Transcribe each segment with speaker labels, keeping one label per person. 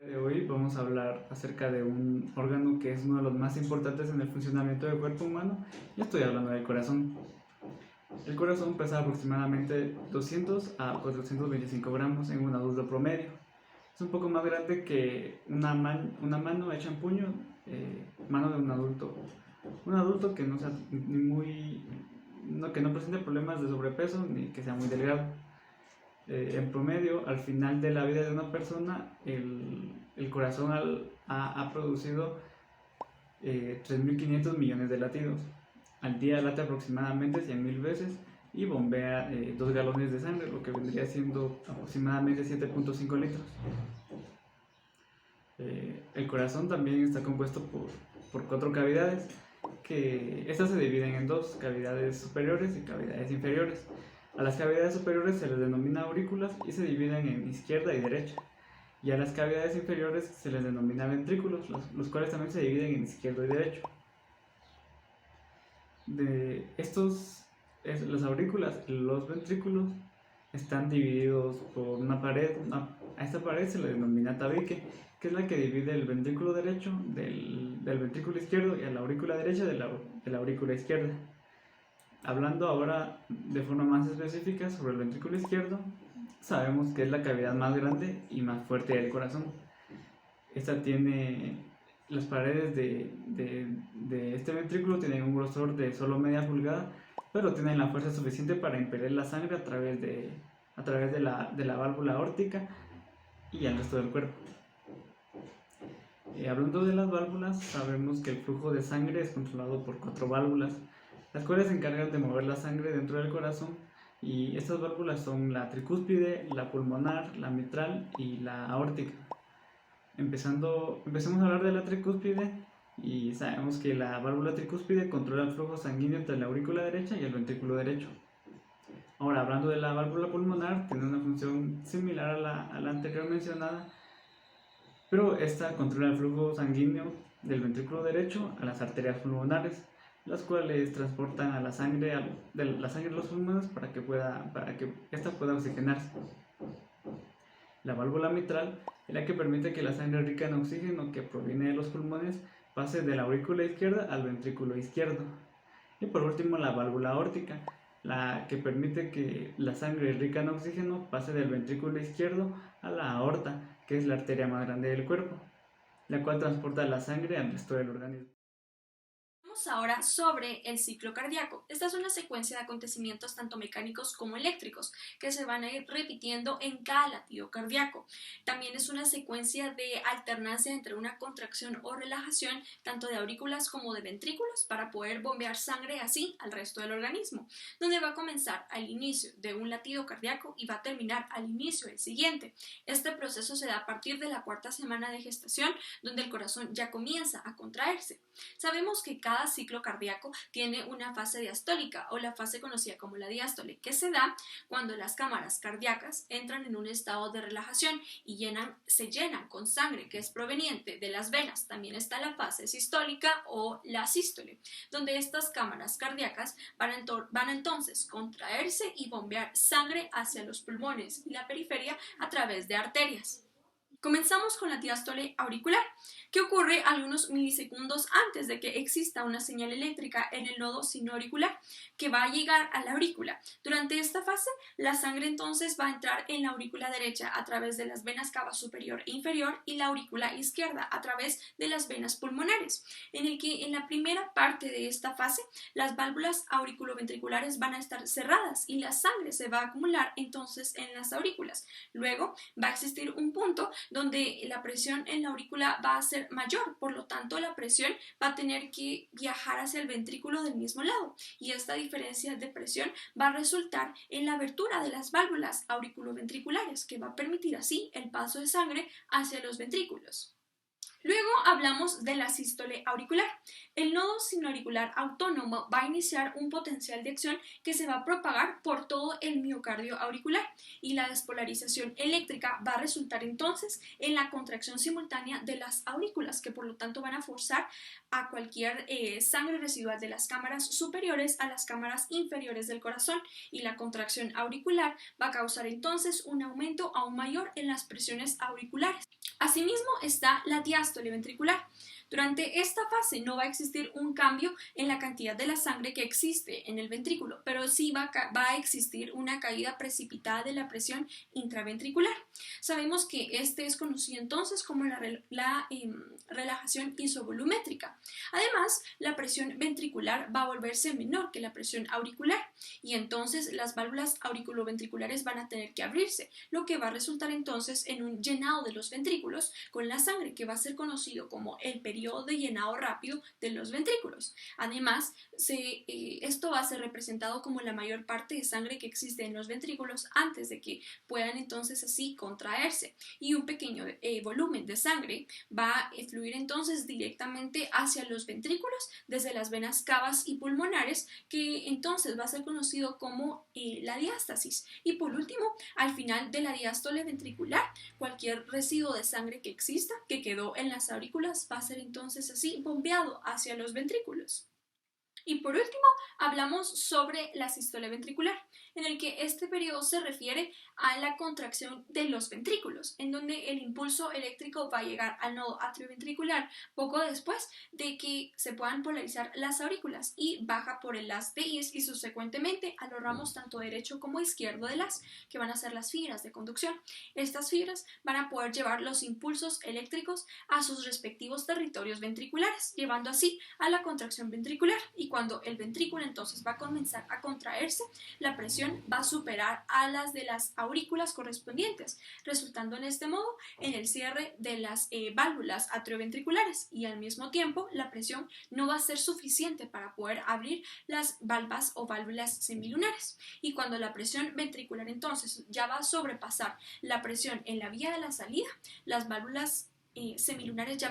Speaker 1: De hoy vamos a hablar acerca de un órgano que es uno de los más importantes en el funcionamiento del cuerpo humano y estoy hablando del corazón. El corazón pesa aproximadamente 200 a 425 gramos en un adulto promedio. Es un poco más grande que una mano hecha en puño, mano de un adulto. Un adulto que no sea ni muy, no, que no presente problemas de sobrepeso ni que sea muy delgado. En promedio, al final de la vida de una persona, el corazón ha producido 3.500 millones de latidos. Al día late aproximadamente 100.000 veces y bombea 2 galones de sangre, lo que vendría siendo aproximadamente 7.5 litros. El corazón también está compuesto por 4 cavidades, que estas se dividen en dos, cavidades superiores y cavidades inferiores. A las cavidades superiores se les denomina aurículas y se dividen en izquierda y derecha. Y a las cavidades inferiores se les denomina ventrículos, los cuales también se dividen en izquierdo y derecho. De estos, las aurículas y los ventrículos están divididos por una pared. A esta pared se le denomina tabique, que es la que divide el ventrículo derecho del ventrículo izquierdo y a la aurícula derecha de la aurícula izquierda. Hablando ahora de forma más específica sobre el ventrículo izquierdo, sabemos que es la cavidad más grande y más fuerte del corazón. Esta tiene las paredes de este ventrículo tienen un grosor de solo media pulgada, pero tienen la fuerza suficiente para impeler la sangre a través de la válvula aórtica y al resto del cuerpo. Hablando de las válvulas, sabemos que el flujo de sangre es controlado por 4 válvulas, las cuales se encargan de mover la sangre dentro del corazón, y estas válvulas son la tricúspide, la pulmonar, la mitral y la aórtica. Empecemos a hablar de la tricúspide y sabemos que la válvula tricúspide controla el flujo sanguíneo entre la aurícula derecha y el ventrículo derecho. Ahora, hablando de la válvula pulmonar, tiene una función similar a la anterior mencionada, pero esta controla el flujo sanguíneo del ventrículo derecho a las arterias pulmonares, las cuales transportan a la sangre de los pulmones para que ésta pueda oxigenarse. La válvula mitral es la que permite que la sangre rica en oxígeno que proviene de los pulmones pase de la aurícula izquierda al ventrículo izquierdo. Y por último, la válvula aórtica, la que permite que la sangre rica en oxígeno pase del ventrículo izquierdo a la aorta, que es la arteria más grande del cuerpo, la cual transporta la sangre al resto del organismo.
Speaker 2: Hablamos ahora sobre el ciclo cardíaco. Esta es una secuencia de acontecimientos tanto mecánicos como eléctricos que se van a ir repitiendo en cada latido cardíaco. También es una secuencia de alternancia entre una contracción o relajación tanto de aurículas como de ventrículos para poder bombear sangre así al resto del organismo, donde va a comenzar al inicio de un latido cardíaco y va a terminar al inicio del siguiente. Este proceso se da a partir de la cuarta semana de gestación, donde el corazón ya comienza a contraerse. Sabemos que cada ciclo cardíaco tiene una fase diastólica o la fase conocida como la diástole, que se da cuando las cámaras cardíacas entran en un estado de relajación y se llenan con sangre que es proveniente de las venas. También está la fase sistólica o la sístole, donde estas cámaras cardíacas van a entonces contraerse y bombear sangre hacia los pulmones y la periferia a través de arterias. Comenzamos con la diástole auricular, que ocurre algunos milisegundos antes de que exista una señal eléctrica en el nodo sinoauricular que va a llegar a la aurícula. Durante esta fase, la sangre entonces va a entrar en la aurícula derecha a través de las venas cava superior e inferior y la aurícula izquierda a través de las venas pulmonares, en el que en la primera parte de esta fase las válvulas auriculoventriculares van a estar cerradas y la sangre se va a acumular entonces en las aurículas. Luego va a existir un punto donde la presión en la aurícula va a ser mayor, por lo tanto la presión va a tener que viajar hacia el ventrículo del mismo lado, y esta diferencia de presión va a resultar en la abertura de las válvulas auriculoventriculares, que va a permitir así el paso de sangre hacia los ventrículos. Luego hablamos de la sístole auricular. El nodo sinauricular autónomo va a iniciar un potencial de acción que se va a propagar por todo el miocardio auricular y la despolarización eléctrica va a resultar entonces en la contracción simultánea de las aurículas, que por lo tanto van a forzar a cualquier sangre residual de las cámaras superiores a las cámaras inferiores del corazón, y la contracción auricular va a causar entonces un aumento aún mayor en las presiones auriculares. Asimismo está la diástole ventricular. Durante esta fase no va a existir un cambio en la cantidad de la sangre que existe en el ventrículo, pero sí va a existir una caída precipitada de la presión intraventricular. Sabemos que este es conocido entonces como la relajación isovolumétrica. Además, la presión ventricular va a volverse menor que la presión auricular y entonces las válvulas auriculoventriculares van a tener que abrirse, lo que va a resultar entonces en un llenado de los ventrículos con la sangre, que va a ser conocido como el periodo de llenado rápido de los ventrículos. Además, esto va a ser representado como la mayor parte de sangre que existe en los ventrículos antes de que puedan entonces así contraerse, y un pequeño volumen de sangre va a fluir entonces directamente hacia los ventrículos desde las venas cavas y pulmonares, que entonces va a ser conocido como la diástasis. Y por último, al final de la diástole ventricular, cualquier residuo de sangre que exista, que quedó en las aurículas, va a ser entonces así bombeado hacia los ventrículos. Y por último, hablamos sobre la sístole ventricular, en el que este periodo se refiere a la contracción de los ventrículos, en donde el impulso eléctrico va a llegar al nodo atrioventricular poco después de que se puedan polarizar las aurículas y baja por el haz de His y subsecuentemente a los ramos tanto derecho como izquierdo del haz, que van a ser las fibras de conducción. Estas fibras van a poder llevar los impulsos eléctricos a sus respectivos territorios ventriculares, llevando así a la contracción ventricular, y cuando el ventrículo entonces va a comenzar a contraerse, la presión va a superar a las de las aurículas correspondientes, resultando en este modo en el cierre de las válvulas atrioventriculares, y al mismo tiempo la presión no va a ser suficiente para poder abrir las valvas o válvulas semilunares, y cuando la presión ventricular entonces ya va a sobrepasar la presión en la vía de la salida, las válvulas semilunares ya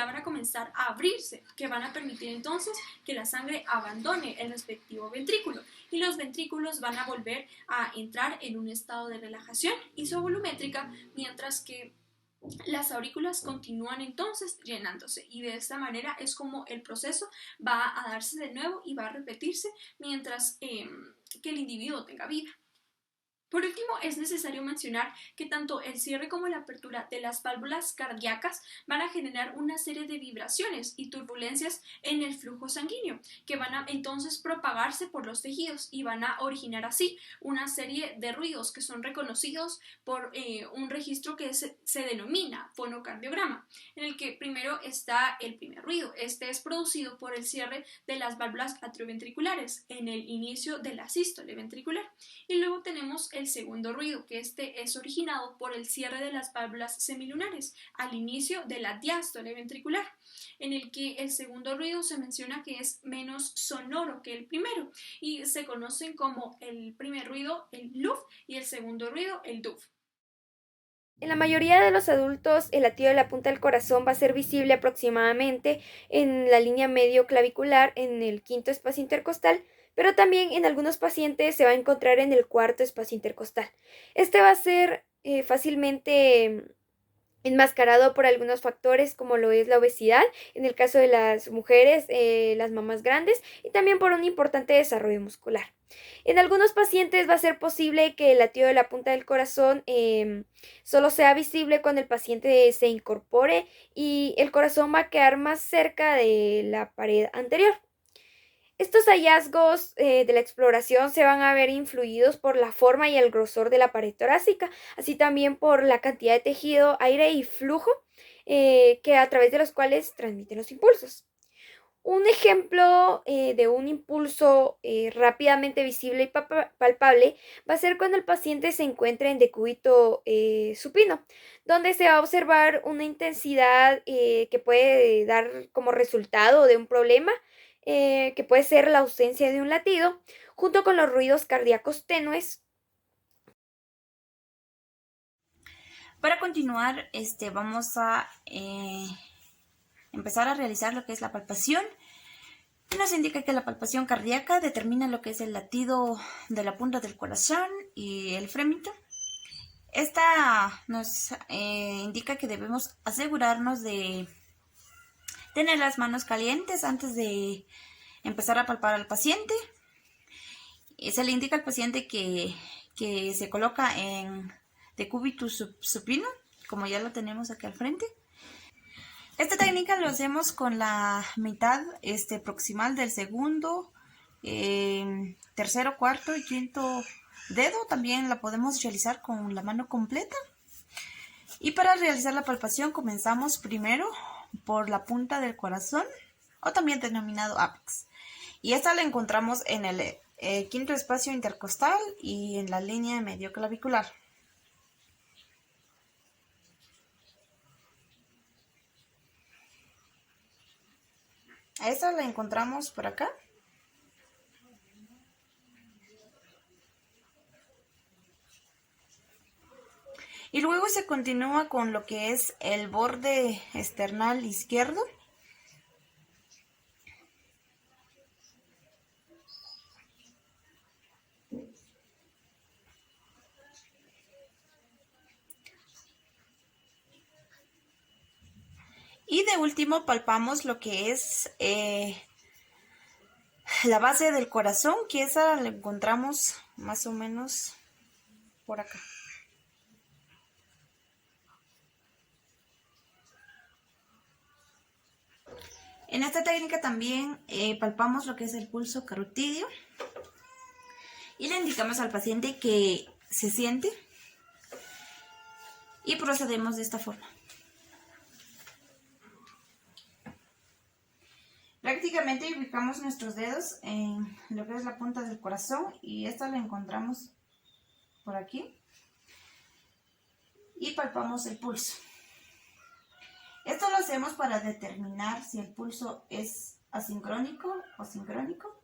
Speaker 2: van a comenzar a abrirse, que van a permitir entonces que la sangre abandone el respectivo ventrículo, y los ventrículos van a volver a entrar en un estado de relajación isovolumétrica, mientras que las aurículas continúan entonces llenándose, y de esta manera es como el proceso va a darse de nuevo y va a repetirse mientras que el individuo tenga vida. Por último, es necesario mencionar que tanto el cierre como la apertura de las válvulas cardíacas van a generar una serie de vibraciones y turbulencias en el flujo sanguíneo, que van a entonces propagarse por los tejidos y van a originar así una serie de ruidos que son reconocidos por un registro que se denomina fonocardiograma, en el que primero está el primer ruido. Este es producido por el cierre de las válvulas atrioventriculares en el inicio de la sístole ventricular, y luego tenemos el segundo ruido, que este es originado por el cierre de las válvulas semilunares al inicio de la diástole ventricular, en el que el segundo ruido se menciona que es menos sonoro que el primero y se conocen como el primer ruido el luf y el segundo ruido el duf.
Speaker 3: En la mayoría de los adultos, el latido de la punta del corazón va a ser visible aproximadamente en la línea medio clavicular en el quinto espacio intercostal, pero también en algunos pacientes se va a encontrar en el cuarto espacio intercostal. Este va a ser fácilmente enmascarado por algunos factores como lo es la obesidad, en el caso de las mujeres, las mamás grandes, y también por un importante desarrollo muscular. En algunos pacientes va a ser posible que el latido de la punta del corazón solo sea visible cuando el paciente se incorpore y el corazón va a quedar más cerca de la pared anterior. Estos hallazgos de la exploración se van a ver influidos por la forma y el grosor de la pared torácica, así también por la cantidad de tejido, aire y flujo que a través de los cuales transmiten los impulsos. Un ejemplo de un impulso rápidamente visible y palpable va a ser cuando el paciente se encuentra en decúbito supino, donde se va a observar una intensidad que puede dar como resultado de un problema, que puede ser la ausencia de un latido, junto con los ruidos cardíacos tenues.
Speaker 4: Para continuar, vamos a empezar a realizar lo que es la palpación. Y nos indica que la palpación cardíaca determina lo que es el latido de la punta del corazón y el frémito. Esta nos indica que debemos asegurarnos de tener las manos calientes antes de empezar a palpar al paciente. Se le indica al paciente que se coloca en decúbito supino, como ya lo tenemos aquí al frente. Esta técnica lo hacemos con la mitad proximal del segundo, tercero, cuarto y quinto dedo. También la podemos realizar con la mano completa. Y para realizar la palpación comenzamos primero por la punta del corazón, o también denominado ápex. Y esta la encontramos en el quinto espacio intercostal y en la línea medio clavicular. A esta la encontramos por acá. Y luego se continúa con lo que es el borde esternal izquierdo. Y de último palpamos lo que es la base del corazón, que esa la encontramos más o menos por acá. En esta técnica también palpamos lo que es el pulso carotidio y le indicamos al paciente que se siente y procedemos de esta forma. Prácticamente ubicamos nuestros dedos en lo que es la punta del corazón y esta la encontramos por aquí y palpamos el pulso. Esto lo hacemos para determinar si el pulso es asincrónico o sincrónico.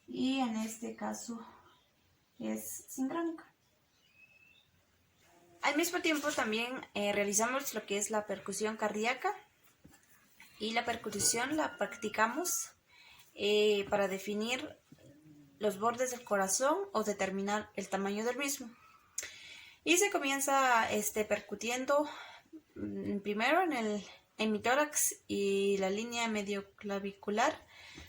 Speaker 4: Y en este caso es sincrónico. Al mismo tiempo también realizamos lo que es la percusión cardíaca. Y la percusión la practicamos para definir los bordes del corazón o determinar el tamaño del mismo. Y se comienza percutiendo primero en el hemitórax y la línea medio clavicular,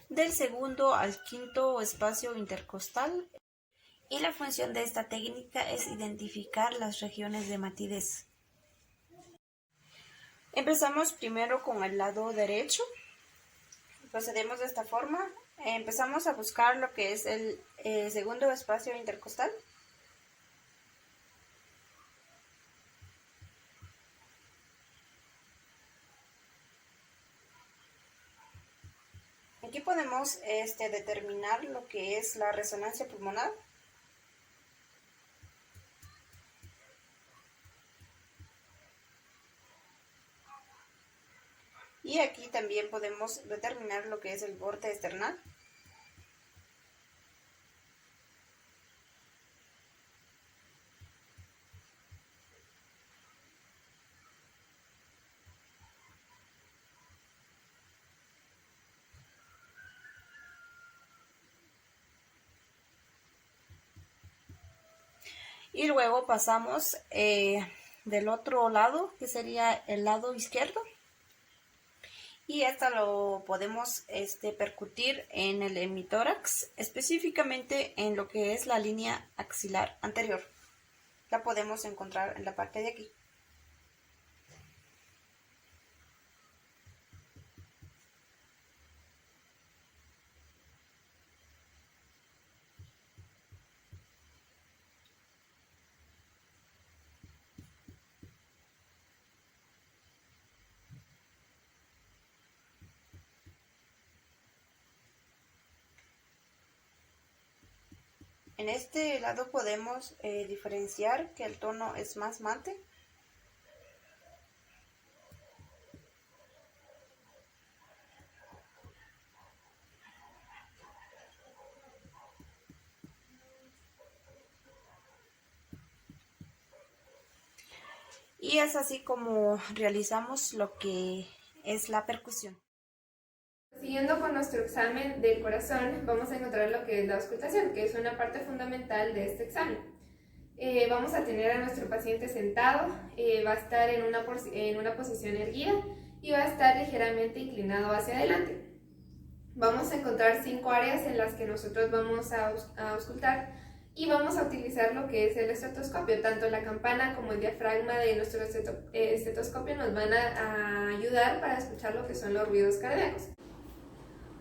Speaker 4: del segundo al quinto espacio intercostal. Y la función de esta técnica es identificar las regiones de matidez. Empezamos primero con el lado derecho. Procedemos de esta forma. Empezamos a buscar lo que es el segundo espacio intercostal. Aquí podemos determinar lo que es la resonancia pulmonar. Y aquí también podemos determinar lo que es el borde esternal. Y luego pasamos del otro lado, que sería el lado izquierdo. Y esta lo podemos percutir en el hemitórax, específicamente en lo que es la línea axilar anterior. La podemos encontrar en la parte de aquí. En este lado podemos diferenciar que el tono es más mate. Y es así como realizamos lo que es la percusión.
Speaker 3: Siguiendo con nuestro examen del corazón, vamos a encontrar lo que es la auscultación, que es una parte fundamental de este examen. Vamos a tener a nuestro paciente sentado, va a estar en una posición erguida y va a estar ligeramente inclinado hacia adelante. Vamos a encontrar 5 áreas en las que nosotros vamos a auscultar y vamos a utilizar lo que es el estetoscopio. Tanto la campana como el diafragma de nuestro estetoscopio nos van a ayudar para escuchar lo que son los ruidos cardíacos.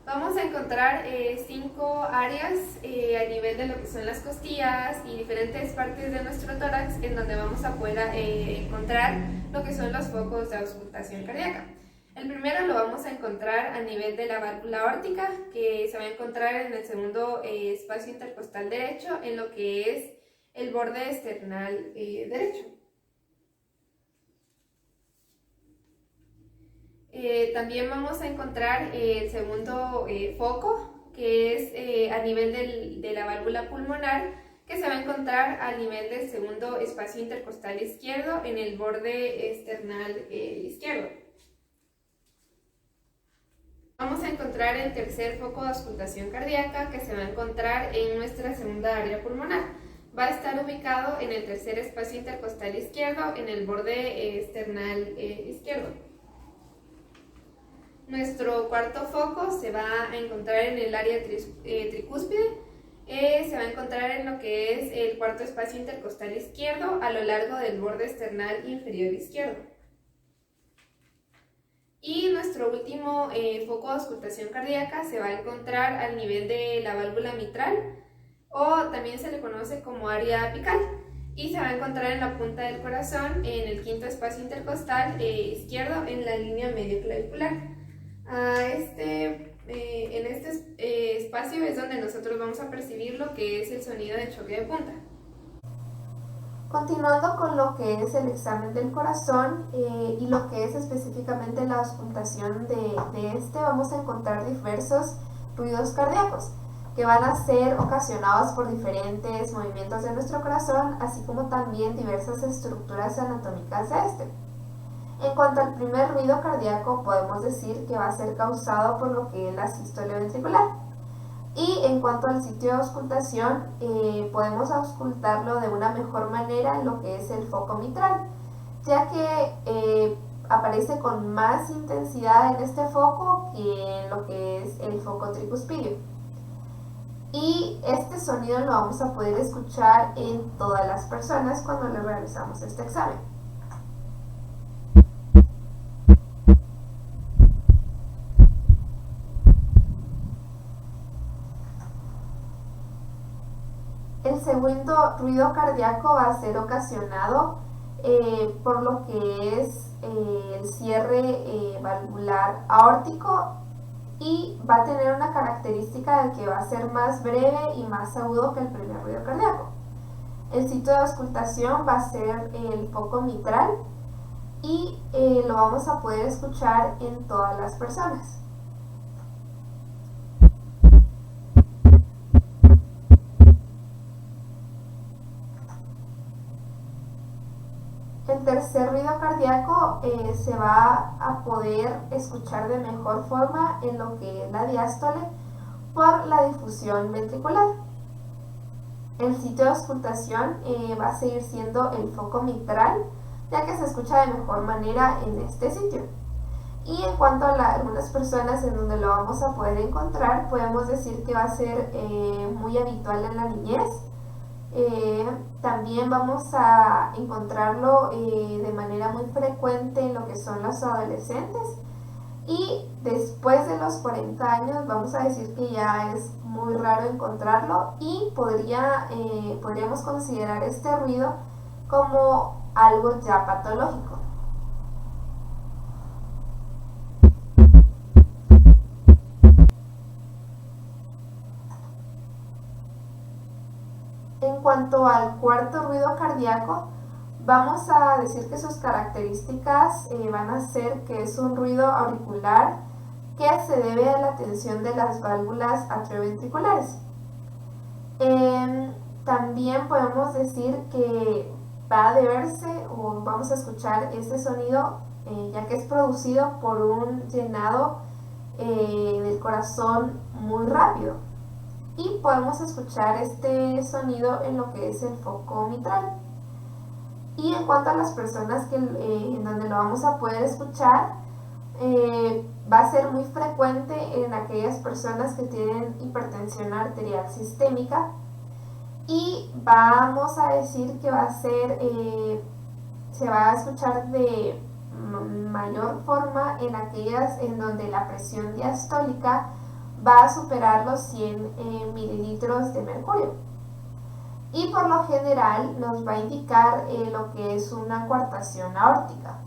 Speaker 3: Vamos a encontrar 5 áreas a nivel de lo que son las costillas y diferentes partes de nuestro tórax en donde vamos a poder encontrar lo que son los focos de auscultación cardíaca. El primero lo vamos a encontrar a nivel de la válvula aórtica, que se va a encontrar en el segundo espacio intercostal derecho, en lo que es el borde esternal derecho. También vamos a encontrar el segundo foco, que es a nivel de la válvula pulmonar, que se va a encontrar a nivel del segundo espacio intercostal izquierdo en el borde esternal izquierdo. Vamos a encontrar el tercer foco de auscultación cardíaca, que se va a encontrar en nuestra segunda área pulmonar. Va a estar ubicado en el tercer espacio intercostal izquierdo en el borde esternal izquierdo. Nuestro cuarto foco se va a encontrar en el área tricúspide, se va a encontrar en lo que es el cuarto espacio intercostal izquierdo a lo largo del borde esternal inferior izquierdo. Y nuestro último foco de auscultación cardíaca se va a encontrar al nivel de la válvula mitral, o también se le conoce como área apical, y se va a encontrar en la punta del corazón en el quinto espacio intercostal izquierdo en la línea medio clavicular. En este espacio es donde nosotros vamos a percibir lo que es el sonido de choque de punta. Continuando con lo que es el examen del corazón y lo que es específicamente la auscultación de este, vamos a encontrar diversos ruidos cardíacos que van a ser ocasionados por diferentes movimientos de nuestro corazón, así como también diversas estructuras anatómicas de este. En cuanto al primer ruido cardíaco, podemos decir que va a ser causado por lo que es la sístole ventricular. Y en cuanto al sitio de auscultación, podemos auscultarlo de una mejor manera en lo que es el foco mitral, ya que aparece con más intensidad en este foco que en lo que es el foco tricuspidio. Y este sonido lo vamos a poder escuchar en todas las personas cuando le realizamos este examen. El segundo ruido cardíaco va a ser ocasionado por lo que es el cierre valvular aórtico y va a tener una característica de que va a ser más breve y más agudo que el primer ruido cardíaco. El sitio de auscultación va a ser el foco mitral y lo vamos a poder escuchar en todas las personas. El tercer ruido cardíaco se va a poder escuchar de mejor forma en lo que es la diástole por la difusión ventricular. El sitio de auscultación va a seguir siendo el foco mitral, ya que se escucha de mejor manera en este sitio. Y en cuanto a algunas personas en donde lo vamos a poder encontrar, podemos decir que va a ser muy habitual en la niñez. También vamos a encontrarlo de manera muy frecuente en lo que son los adolescentes, y después de los 40 años vamos a decir que ya es muy raro encontrarlo y podríamos considerar este ruido como algo ya patológico. En cuanto al cuarto ruido cardíaco, vamos a decir que sus características van a ser que es un ruido auricular que se debe a la tensión de las válvulas atrioventriculares. También podemos decir que
Speaker 5: va a deberse o vamos a escuchar este sonido ya que es producido por un llenado del corazón muy rápido. Y podemos escuchar este sonido en lo que es el foco mitral. Y en cuanto a las personas en donde lo vamos a poder escuchar, va a ser muy frecuente en aquellas personas que tienen hipertensión arterial sistémica, y vamos a decir que va a ser, se va a escuchar de mayor forma en aquellas en donde la presión diastólica va a superar los 100 mililitros de mercurio. Y por lo general nos va a indicar lo que es una coartación aórtica.